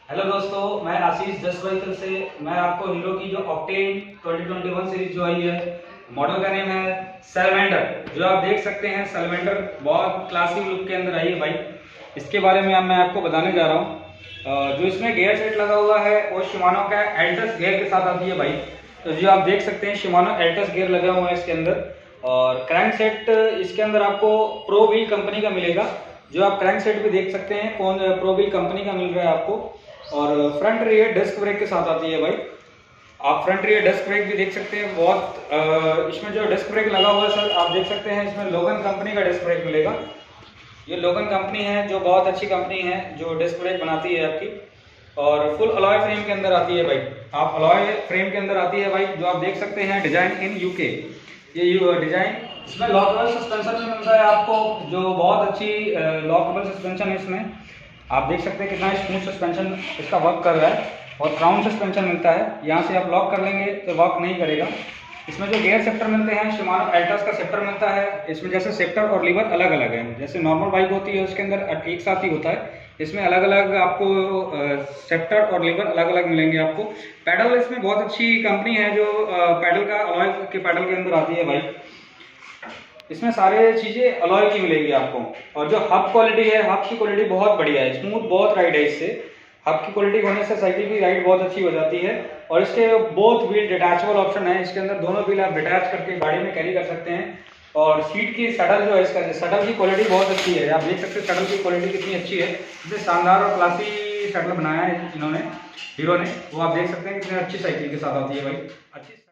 Hello दोस्तों, मैं आशीष just vehicle से। मैं आपको हीरो की जो ऑक्टेन 2021 सीरीज जो आई है, मॉडल का नेम है सैलमेंडर। जो आप देख सकते हैं सैलमेंडर बहुत क्लासिक लुक के अंदर आई है भाई। इसके बारे में अब मैं आपको बताने जा रहा हूँ। जो इसमें गियर सेट लगा हुआ है वो शिमानो का एल्टस गियर के साथ आती है भाई। तो जो आप देख सकते हैं शिमानो एल्टस गियर लगा हुआ है इसके अंदर। और क्रैंक सेट इसके अंदर आपको प्रोव्हील कंपनी का मिलेगा। जो आप क्रैंक सेट भी देख सकते हैं कौन प्रोव्हील कंपनी का मिल रहा है आपको। और फ्रंट रियर डिस्क ब्रेक के साथ आती है भाई। आप फ्रंट रियर डिस्क ब्रेक भी देख सकते हैं। बहुत इसमें जो डिस्क ब्रेक लगा हुआ है सर, आप देख सकते हैं इसमें लोगन कंपनी का डिस्क ब्रेक मिलेगा। ये लोगन कंपनी है जो बहुत अच्छी कंपनी है जो डिस्क ब्रेक बनाती है आपकी। और फुल अलॉय फ्रेम के अंदर आती है भाई। आप अलॉय फ्रेम के अंदर आती है भाई। जो आप देख सकते हैं डिजाइन इन यूके, ये डिजाइन इसमें लॉकेबल सस्पेंशन में मिलता है आपको। जो बहुत अच्छी लॉकेबल सस्पेंशन है इसमें। आप देख सकते हैं कितना स्मूथ सस्पेंशन इसका वर्क कर रहा है। और क्राउन सस्पेंशन मिलता है, यहाँ से आप लॉक कर लेंगे तो वर्क नहीं करेगा। इसमें जो गियर सेप्टर मिलते हैं शिमानो एल्टस का सेप्टर मिलता है। इसमें जैसे सेप्टर और लीवर अलग अलग है, जैसे नॉर्मल बाइक होती है उसके अंदर एक साथ ही होता है। इसमें अलग अलग आपको सेप्टर और लीवर अलग अलग मिलेंगे आपको। पैडल इसमें बहुत अच्छी कंपनी है जो पैडल का अलॉय के पैडल के अंदर आती है भाई। इसमें सारे चीज़ें अलॉय की मिलेगी आपको। और जो हब क्वालिटी है, हब की क्वालिटी बहुत बढ़िया है, स्मूथ बहुत राइड है इससे। हब की क्वालिटी होने से साइकिल की राइड बहुत अच्छी हो जाती है। और इसके बोथ व्हील डिटैचेबल ऑप्शन है इसके अंदर, दोनों व्हील आप डिटैच करके गाड़ी में कैरी कर सकते हैं। और सीट की सडल जो है इसका, सडल की क्वालिटी बहुत अच्छी है। आप देख सकते हैं सडल की क्वालिटी कितनी अच्छी है। इतने शानदार और क्लासी सडल बनाया है इन्होंने, हीरो ने। वो आप देख सकते हैं कितनी अच्छी साइकिल के साथ आती है भाई। अच्छी